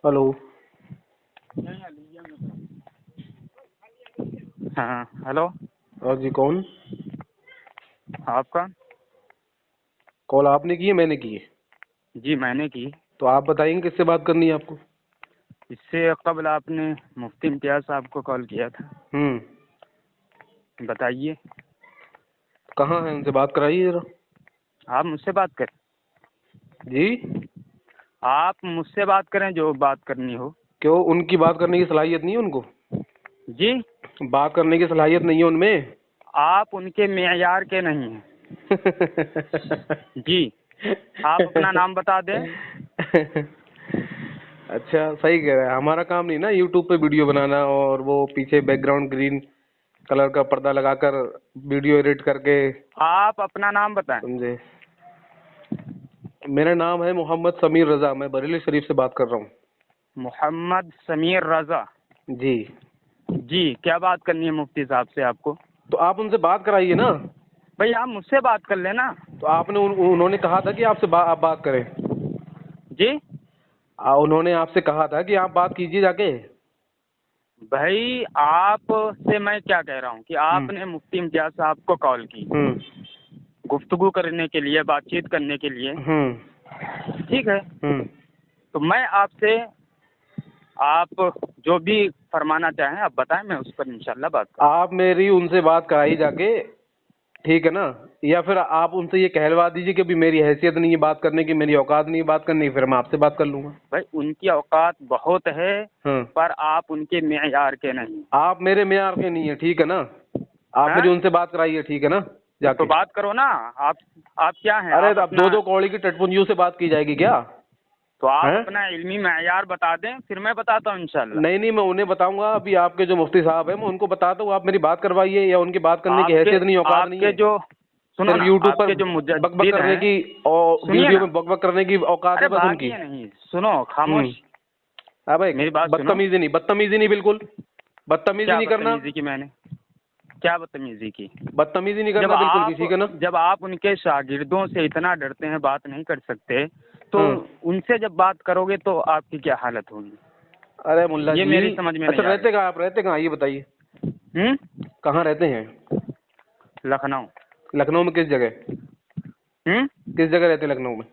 Hello. हाँ hello. हाँ जी, कौन? आपका? कॉल आपने की है मैंने की है? जी मैंने की। तो आप बताएंगे किससे बात करनी है आपको? इससे कबल आपने मुफ्ती इम्तियाज साहब को कॉल किया था। बताइए। कहाँ है? उनसे बात कराइए जरा। आप मुझसे बात करें। जी? आप मुझसे बात करें जो बात करनी हो। क्यों, उनकी बात करने की सलाहियत नहीं है उनको? जी? बात करने की सलाहियत नहीं है उनमें? आप उनके मेयार के नहीं हैं। जी। आप अपना नाम बता दें। अच्छा, सही कह रहा है। हमारा काम नहीं ना यूट्यूब पे वीडियो बनाना और वो पीछे बैकग्राउंड ग्रीन कलर का पर्दा लगाकर वीडियो एडिट करके। आप अपना नाम बताएं। समझे? मेरा नाम है मोहम्मद समीर रजा, मैं बरेली शरीफ से बात कर रहा हूँ। मोहम्मद समीर रजा। जी। जी, क्या बात करनी है मुफ्ती साहब से आपको? तो आप उनसे बात कराइए ना। भाई आप मुझसे बात कर लेना। तो आपने उन्होंने कहा था कि आपसे आप बात करें। जी? उन्होंने आपसे कहा था कि आप बात कीजिए जाके। भाई आपसे मैं क्या कह रहा हूँ कि आपने मुफ्ती इम्तियाज साहब को कॉल की हम्म। गुफ्तगू करने के लिए, बातचीत करने के लिए। ठीक है। तो मैं आपसे, आप जो भी फरमाना चाहें आप बताएं, मैं उस पर इंशाल्लाह बात करूँ। आप मेरी उनसे बात कराई जाके, ठीक है ना? या फिर आप उनसे ये कहलवा दीजिए कि अभी मेरी हैसियत नहीं है बात करने की, मेरी औकात नहीं है बात करने की, फिर मैं आपसे बात कर लूंगा। भाई उनकी औकात बहुत है, पर आप उनके मेयार के नहीं। आप मेरे मेयार के नहीं है, ठीक है ना? आप मेरी उनसे बात कराइए, ठीक है ना? तो जाके बात करो ना। आप क्या हैं? अरे आप अब अपना, दो कौड़ी की टटपुंजियों से बात की जाएगी क्या? तो आप हैं? अपना इल्मी मेयार बता दें, फिर मैं बताता हूँ इंशाल्लाह। नहीं नहीं, मैं उन्हें बताऊंगा। अभी आपके जो मुफ्ती साहब हैं मैं उनको बताता हूँ, आप मेरी बात करवाइए, या उनकी बात करने की आपके हैसियत नहीं, औकात नहीं आपके है। जो, सुनो सिर्फ ना, यूट्यूब पर आपके जो बकबक मुजद्दिद करने हैं, की और सुनिए वीडियो ना। में बकबक करने की औकात अरे है बस उनकी। भागिए नहीं, सुनो, खामोश। अबे मेरी बात सुनो। बदतमीजी नहीं, बदतमीजी नहीं, बिल्कुल बदतमीजी क्या नहीं करना। बदतमीजी की मैंने? क्या बदतमीजी की? बदतमीजी नहीं करना बिल्कुल भी, ठीक है ना? जब आप उनके शागिर्दों से इतना डरते हैं, बात नहीं कर सकते, तो हाँ। उनसे जब बात करोगे तो आपकी क्या हालत होगी? अरे मुल्ला ये जी। मेरी समझ में अच्छा, नहीं आ रहते रही। कहाँ आप? रहते कहाँ ये बताइए। हम्म? कहाँ रहते हैं? लखनऊ। लखनऊ में किस जगह? हम्म? किस जगह रहते हैं लखनऊ में?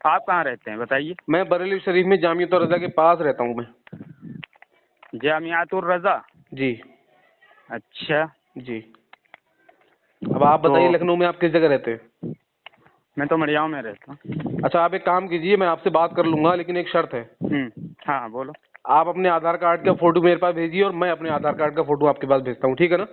आप कहाँ रहते हैं बताइए? मैं बरेली शरीफ में जामियत रजा के पास रहता हूँ मैं। जामियातुर रजा। जी। अच्छा। जी। अब आप तो बताइए लखनऊ में आप किस जगह रहते हैं? मैं तो मरियाव में रहता हूँ। अच्छा, आप एक काम कीजिए, मैं आपसे बात कर लूंगा लेकिन एक शर्त है। हाँ बोलो। आप अपने आधार कार्ड का फोटो मेरे पास भेजिए और मैं अपने आधार कार्ड का फोटो आपके पास भेजता हूँ, ठीक है ना?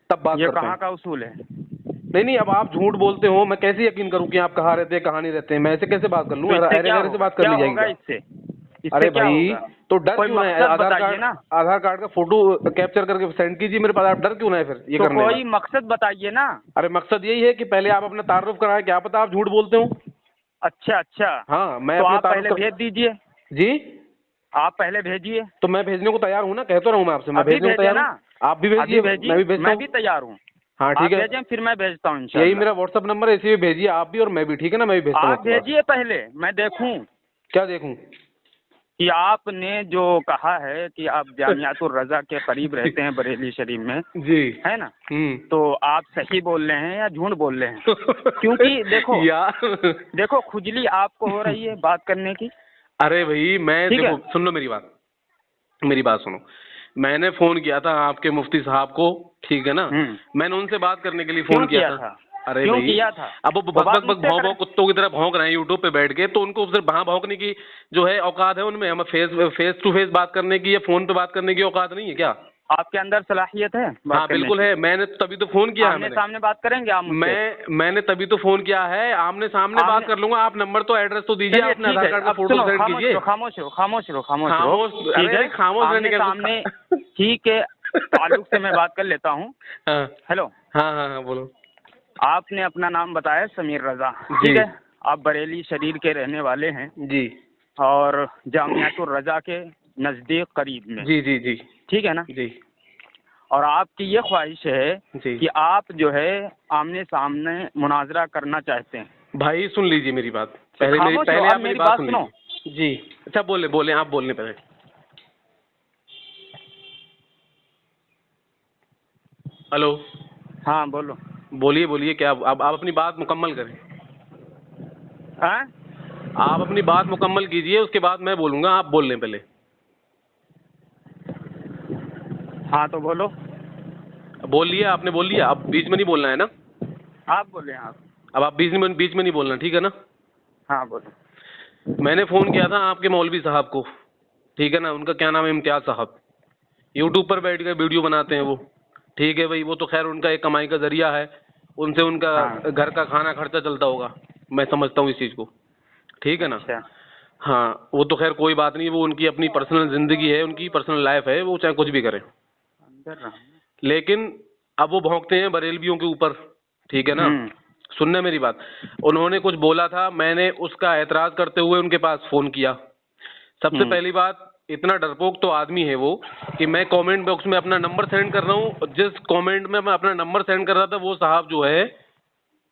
तब बात ये करते कहाँ हैं। का उसूल है? नहीं नहीं, अब आप झूठ बोलते हो, मैं कैसे यकीन करूं कि आप कहाँ रहते हैं कहाँ नहीं रहते हैं? मैं ऐसे कैसे बात कर लूं? तो इससे अरे क्या गहरे से होगा? बात कर क्या ली जाएगी होगा क्या? इससे? इससे अरे क्या भाई, होगा? तो डर कोई क्यों ना है? मकसद बताइए ना। आधार कार्ड का फोटो कैप्चर करके सेंड कीजिए मेरे पास। आप डर क्यों ना है फिर ये तो करने में? कोई मकसद बताइए ना। अरे मकसद यही है कि पहले आप अपना तारुफ कराएं, क्या पता आप झूठ बोलते हो। अच्छा अच्छा। हाँ, मैं तो अपने आप तारुफ पहले भेज दीजिए। जी। आप पहले भेजिए। तो मैं भेजने को तैयार हूँ ना, कहता रहा हूँ मैं आपसे, मैं अभी भेजने को भेजे तैयार ना। हूँ। आप भी अभी भेजिए, मैं भेजिए, भी भेजता मैं हूँ। भी तैयार हूँ। हाँ आप ठीक है। भेजें फिर मैं भेजता हूँ यही इंशाल्लाह। मेरा व्हाट्सअप नंबर है, इसी पे भेजिए आप भी और मैं भी, ठीक है ना? मैं भी भेजता हूँ आप आपके पास। भेजिए पहले, मैं देखूं क्या देखूं? कि आपने जो कहा है कि आप जामियातुर रजा के करीब रहते हैं बरेली शरीफ में, जी। है ना? तो आप सही बोल रहे हैं या झूठ बोल रहे हैं? क्योंकि देखो यार। देखो, खुजली आपको हो रही है बात करने की। अरे भाई, मैं ठीक है। देखो, सुन लो मेरी बात, मेरी बात सुनो। मैंने फोन किया था आपके मुफ्ती साहब को, ठीक है ना? मैंने उनसे बात करने के लिए फोन क्यों किया किया था। था? अरे क्यों भाई, किया था? अब वो वो बक बात बक बक मुझसे भाव भाव करें। कुत्तों की तरह भौंक रहे हैं यूट्यूब पे बैठ के, तो उनको सिर्फ वहां भौंकने की जो है औकात है उनमें, हमें फेस टू फेस बात करने की या फोन पे बात करने की औकात नहीं है क्या? आपके अंदर सलाहियत है बात हाँ करने बिल्कुल की? है, मैंने तभी तो फोन किया है आमने मैंने। सामने बात करेंगे आप मुझसे? मैंने तभी तो फोन किया है, आमने सामने बात आमने, कर लूंगा। आप नंबर तो एड्रेस तो दीजिए, आप चलिए अपने ठीक आधार है। कार्ड का अब फोटो सुनो, सेंड खामोश कीजिए। रहो, खामोश रहो, खामोश रहो, खामोश रहो। खामोश? ठीक अरे है। खामोश रहने आमने का सामने ठीक है, ताल्लुक से मैं बात कर लेता हूँ। हाँ हेलो। हाँ हाँ हाँ, बोलो। आपने अपना नाम बताया समीर रजा, जी ठीक है? आप बरेली शरीर के रहने वाले हैं जी और जामियातुर रजा के नज़दीक करीब में, जी जी जी ठीक है ना? जी और आपकी ये ख्वाहिश है जी। कि आप जो है आमने सामने मुनाजरा करना चाहते हैं। भाई सुन लीजिए मेरी बात, पहले खामोश रहो, पहले अब आप मेरी मेरी बात बात सुन सुनो। लीजिए। जी अच्छा बोले बोले आप बोलने पहले। हेलो। हाँ बोलो। बोलिए बोलिए क्या आप अपनी बात मुकम्मल करें। हाँ आप अपनी बात मुकम्मल कीजिए, उसके बाद मैं बोलूँगा, आप बोल लें पहले। हाँ तो बोलो। बोल लिया आपने, बोल लिया, अब बीच में नहीं बोलना है ना। आप बोले आप। अब आप बीच में नहीं बोलना, ठीक है ना। हाँ बोलो। मैंने फ़ोन किया था आपके मौलवी साहब को, ठीक है ना, उनका क्या नाम है, इम्तियाज़ साहब। यूट्यूब पर बैठ कर वीडियो बनाते हैं वो, ठीक है भाई, वो तो खैर उनका एक कमाई का ज़रिया है, उनसे उनका हाँ घर का खाना खर्चा चलता होगा, मैं समझता हूँ इस चीज़ को, ठीक है ना। अच्छा। हाँ वो तो खैर कोई बात नहीं, वो उनकी अपनी पर्सनल ज़िंदगी है, उनकी पर्सनल लाइफ है, वो चाहे कुछ भी करें। अंदर रहो ना। लेकिन अब वो भौंकते हैं बरेलवियों के ऊपर, ठीक है ना। हम्म। सुनना मेरी बात, उन्होंने कुछ बोला था, मैंने उसका एतराज़ करते हुए उनके पास फ़ोन किया। सबसे हम्म। पहली बात, इतना डरपोक तो आदमी है वो कि मैं कमेंट बॉक्स में अपना नंबर सेंड कर रहा हूँ, जिस कमेंट में मैं अपना नंबर सेंड कर रहा था वो साहब जो है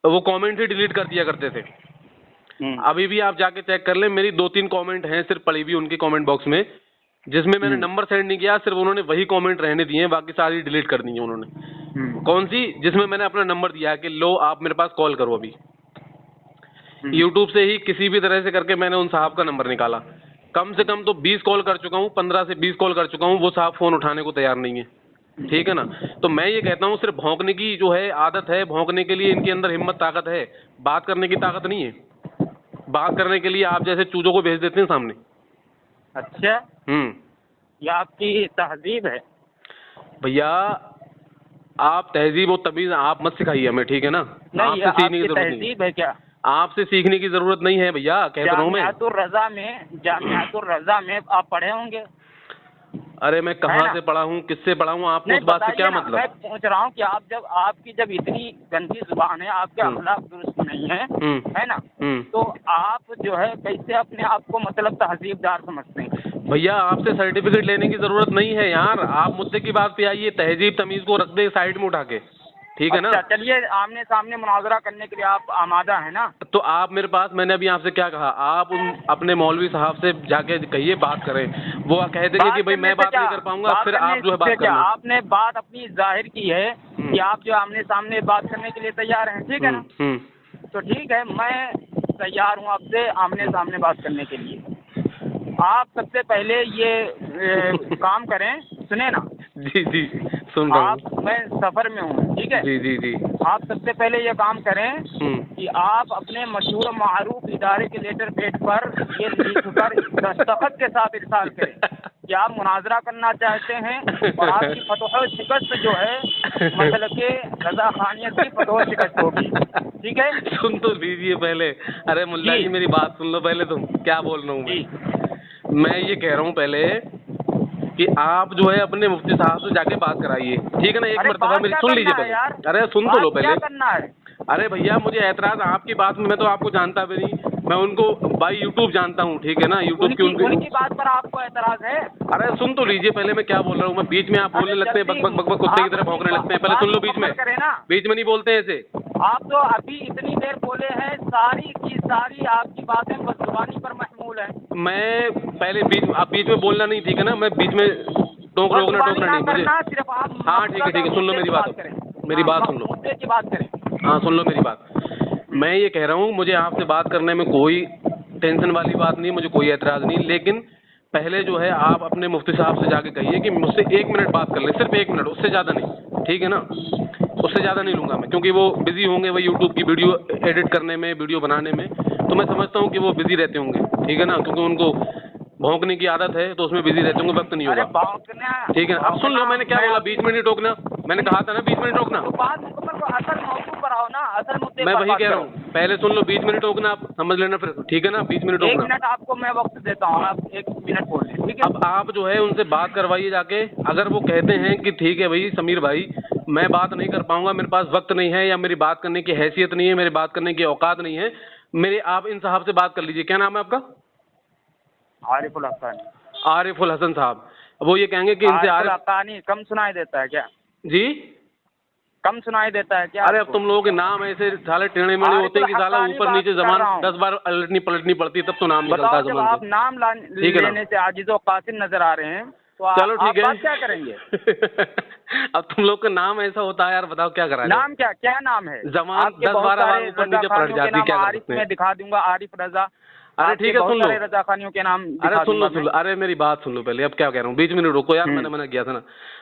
वो कमेंट ही डिलीट कर दिया करते थे। हम्म। अभी भी आप जाके चेक कर लें, मेरी 2-3 कमेंट हैं सिर्फ पड़ी हुई उनके कमेंट बॉक्स में, जिसमें मैंने हम्म। नंबर सेंड नहीं किया, सिर्फ उन्होंने वही कमेंट रहने दिए हैं, बाकी सारी डिलीट कर दी है उन्होंने। हम्म। कौन सी? जिसमें मैंने अपना नंबर दिया है कि लो आप मेरे पास कॉल करो अभी। हम्म। यूट्यूब से ही किसी भी तरह से करके मैंने उन साहब का नंबर निकाला, कम से कम तो 20 कॉल कर चुका हूँ, 15 से 20 कॉल कर चुका हूँ, वो साहब फ़ोन उठाने को तैयार नहीं है, ठीक है ना। तो मैं ये कहता हूँ सिर्फ भौंकने की जो है आदत है, भौंकने के लिए इनके अंदर हिम्मत ताकत है, बात करने की ताकत नहीं है। बात करने के लिए आप जैसे चूजों को भेज देते हैं सामने। अच्छा, ये आपकी तहजीब है। भैया आप तहजीब और तमीज़ आप मत सिखाइए हमें, ठीक है ना। नहीं, ये आपसे सीखने की आपकी ज़रूरत नहीं है, तहजीब है क्या? आपसे सीखने की ज़रूरत नहीं है भैया, कह तो रहा हूँ मैं। जामियातुर रज़ा में आप पढ़े होंगे, अरे मैं है कहाँ ना? से पढ़ा हूँ, किससे पढ़ा हूँ, आपको नहीं उस बात से बताइए क्या ना, मैं मतलब। पूछ रहा हूँ कि आपकी जब इतनी गंदी जुबान है, आपके अखलाक दुरुस्त नहीं है ना? तो आप जो है कैसे अपने आप को मतलब तहजीबदार समझते हैं? भैया आपसे सर्टिफिकेट लेने की ज़रूरत नहीं है यार, आप मुद्दे की बात पे आइए, तहजीब तमीज़ को रख दे साइड में उठा के, ठीक है ना। अच्छा चलिए, आमने सामने मुनाजरा करने के लिए आप आमादा है ना? तो आप मेरे पास, मैंने अभी आपसे क्या कहा, आप उन अपने मौलवी साहब से जाके कहिए बात करें, वो कह देंगे कि बात भाई करने मैं से बात क्या, नहीं कर पाऊंगा, बात फिर करने आप जो है से बात क्या, करना। आपने बात अपनी जाहिर की है कि आप जो आमने सामने बात करने के लिए तैयार हैं, ठीक है ना? तो ठीक है, मैं तैयार हूँ आपसे आमने सामने बात करने के लिए। आप सबसे पहले ये काम करें, सुने ना। जी जी सुन रहा हूँ। मैं सफ़र में हूँ, ठीक है। जी जी जी। आप सबसे पहले ये काम करें कि आप अपने मशहूर मारूफ इदारे के लेटर पेड पर ये लिख कर दस्तखत के साथ इरसाल करें कि आप मुनाजरा करना चाहते हैं और आपकी फतह शिकस्त जो है मतलब के रजा खानियत की फतह शिकस्त होगी, ठीक है। सुन तो लीजिए पहले, अरे मुल्ला जी मेरी बात सुन लो पहले, तुम क्या बोल रहा हूँ जी। मैं ये कह रहा हूँ पहले कि आप जो है अपने मुफ्ती साहब से जाके बात कराइए, ठीक है ना। एक अरे मर्तबा बात मेरी क्या सुन करना लीजिए है पहले, यार, अरे सुन तो बात लो क्या पहले। करना है? अरे भैया मुझे एतराज़ आपकी बात में, मैं तो आपको जानता भी नहीं, मैं उनको बाई यूट्यूब जानता हूँ, ठीक है ना। यूट्यूब की उनकी बात पर आपको एतराज़ है? अरे सुन तो लीजिए पहले मैं क्या बोल रहा हूँ, मैं बीच में आप बोलने अरे लगते हैं, बक जल्दी बक बक बक कुत्ते की आप तरह अपनी भौंकने लगते हैं, पहले बात सुन लो बीच में। मुकम्मल करें ना। बीच में नहीं बोलते हैं ऐसे। आप तो अभी इतनी देर बोले हैं, सारी की सारी आपकी बातें बस जुबानी पर महमूल है। मैं पहले आप बीच में बोलना नहीं, ठीक है ना। मैं बीच में रोकना ना नहीं मुझे। करना, सिर्फ आप हाँ ठीक है सुन लो मेरी बात, करें। मेरी बात सुन लो। मुद्दे की बात करें। हाँ सुन लो मेरी बात, मैं ये कह रहा हूँ मुझे आपसे बात करने में कोई टेंशन वाली बात नहीं, मुझे कोई एतराज़ नहीं, लेकिन पहले जो है आप अपने मुफ्ती साहब से जाके कहिए कि मुझसे 1 मिनट बात कर ले, सिर्फ 1 मिनट, उससे ज़्यादा नहीं, ठीक है ना। उससे ज़्यादा नहीं लूँगा मैं, क्योंकि वो बिज़ी होंगे वही यूट्यूब की वीडियो एडिट करने में, वीडियो बनाने में, तो मैं समझता हूँ कि वो बिज़ी रहते होंगे, ठीक है ना, क्योंकि उनको भौंकने की आदत है तो उसमें बिज़ी रहते होंगे, वक्त नहीं अरे होगा, ठीक है। अब सुन लो मैंने क्या बोला, बीच में नहीं टोकना, मैंने कहा था ना बीच में नहीं टोकना। तो बात मुकम्मल को असल मौजू पर आओ ना, असल मुद्दे मैं पर वही बात कह रहा करो। हूँ, पहले सुन लो, बीच में नहीं टोकना, आप समझ लेना फिर, ठीक है ना, बीच में नहीं 1 टोकना। मिनट आपको मैं वक्त देता हूँ, आप 1 मिनट बोल लें, ठीक है। अब आप जो है उनसे बात करवाइए जाके, अगर वो कहते हैं कि ठीक है भाई समीर भाई मैं बात नहीं कर पाऊंगा, मेरे पास वक्त नहीं है, या मेरी बात करने की हैसियत नहीं है, मेरी बात करने की औकात नहीं है, मेरे आप इन साहब से बात कर लीजिए, क्या नाम है आपका? आरिफुल हक्कानी। आरिफुल हसन साहब। वो ये कहेंगे कि इनसे आरिफुल हक्कानी कम सुनाई देता है क्या? जी कम सुनाई देता है क्या? अरे अब तुम लोगों के नाम ऐसे साले टेढ़े मेढ़े होते हैं कि साला ऊपर नीचे जबान 10 बार पलटनी पलटनी पड़ती है, तब तो नाम निकलता है जब जबान आप से। नाम लेने से आजिज़ व कासिर नजर आ रहे हैं तो चलो ठीक है। आप क्या करेंगे? अब तुम लोग का नाम ऐसा होता है यार, बताओ क्या करा नाम क्या नाम है? जबान आपके 10-12 बहुत बार सारे ऊपर नीचे पलट रज़ाखानियों के जाती, नाम क्या कर आरिफ सकते हैं। में दिखा दूंगा, आरिफ रजा। अरे ठीक है, सुन लो। रज़ाखानियों के नाम अरे दिखा सुन लो दूंगा सुन मैं। लो, अरे मेरी बात सुन लो पहले, अब क्या कह रहा हूँ, बीच में नहीं रोको यार, मैंने मना किया था ना।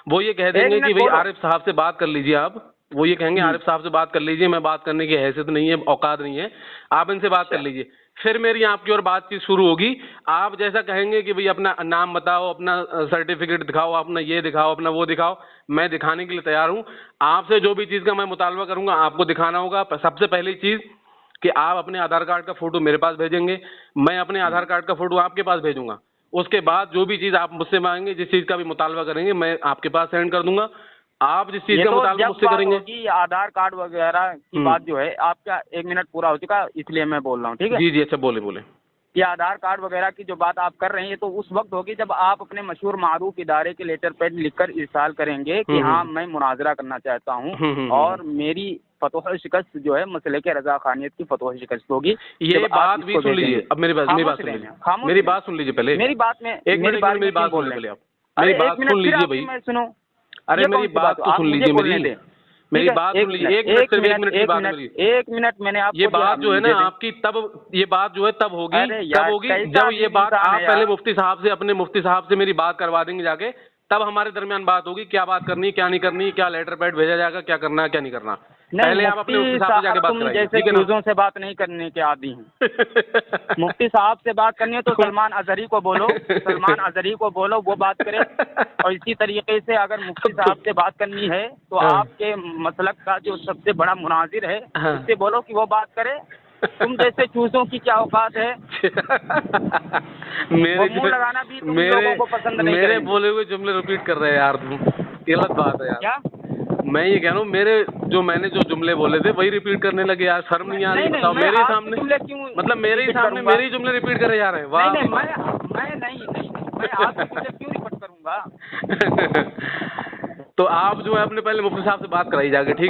वो ये कह देंगे मिनट कि भाई बोलो। आरिफ साहब से बात कर लीजिए आप, वो ये कहेंगे आरिफ साहब से बात कर लीजिए, मैं बात करने की हैसियत नहीं है, औकात नहीं है, आप इनसे बात कर लीजिए। फिर मेरी आपकी और बातचीत शुरू होगी। आप जैसा कहेंगे कि भाई अपना नाम बताओ, अपना सर्टिफिकेट दिखाओ, अपना ये दिखाओ, अपना वो दिखाओ, मैं दिखाने के लिए तैयार हूँ। आपसे जो भी चीज़ का मैं मुतालबा करूंगा आपको दिखाना होगा। सबसे पहली चीज़ कि आप अपने आधार कार्ड का फोटो मेरे पास भेजेंगे, मैं अपने आधार कार्ड का फोटो आपके पास भेजूंगा। उसके बाद जो भी चीज़ आप मुझसे मांगेंगे, जिस चीज़ का भी मुतालबा करेंगे, मैं आपके पास सेंड कर दूंगा। आप जिस चीज़ का मुतालबा मुझसे करेंगे। आधार कार्ड वगैरह की बात जो है, आपका 1 मिनट पूरा हो चुका, इसलिए मैं बोल रहा हूँ, ठीक है? जी जी, अच्छा बोले बोले। ये आधार कार्ड वगैरह की जो बात आप कर रहे हैं, तो उस वक्त होगी जब आप अपने मशहूर मारूफ इदारे के लेटर पैड लिखकर इरसाल करेंगे कि हाँ मैं मुनाजरा करना चाहता हूँ और मेरी फतवा शिकस्त जो है मसले के रज़ाखानियत की फतवा शिकस्त होगी। ये बात भी सुन लीजिए, अब मेरी बात सुन लीजिए, मेरी बात सुन लीजिए पहले। मेरी बात में एक मिनट मेरी बात सुन लीजिए, आप मेरी बात सुन लीजिए भाई। मैं सुनो, अरे मेरी बात तो सुन लीजिए, मेरी बात सुन लीजिए। एक मिनट सिर्फ 1 मिनट की बात मेरी। 1 मिनट मैंने आपको ये बात जो है ना आपकी, तब ये बात जो है तब होगी, कब होगी जब ये बात आप पहले मुफ्ती साहब से, अपने मुफ्ती साहब से मेरी बात करवा देंगे जाके, तब हमारे दरमियान बात होगी क्या बात करनी, क्या नहीं करनी, क्या लेटर पैड भेजा जाएगा, क्या करना है क्या नहीं करना। पहले आप अपने मुफ्ती साहब से जाके बात कराइए, ठीक है ना? चीजों से बात नहीं करने के आदी हैं। मुफ्ती साहब से बात करनी है तो सलमान अजहरी को बोलो, सलमान अजहरी को बोलो, वो बात करे। और इसी तरीके से अगर मुफ्ती साहब से बात करनी है तो आपके मसलक का जो सबसे बड़ा मुनाजिर है उससे बोलो कि वो बात करे। तुम जैसे चूजों की क्या औकात है? लगाना भी तुम लोगों को पसंद नहीं। मेरे बोले हुए जुमले रिपीट कर रहे हैं यार तुम, गलत बात है यार। क्या मैं ये कह रहा हूँ, मैंने जो जुमले बोले थे वही रिपीट करने लगे यार, शर्म नहीं आ रही? बताओ मेरे सामने, मतलब मेरे ही सामने मेरे ही जुमले रिपीट करे जा रहे हैं। वाह, मैं आपके जुमले क्यों रिपीट करूंगा? तो आप जो है अपने पहले मुफ्ती साहब से बात कराई जाके, ठीक।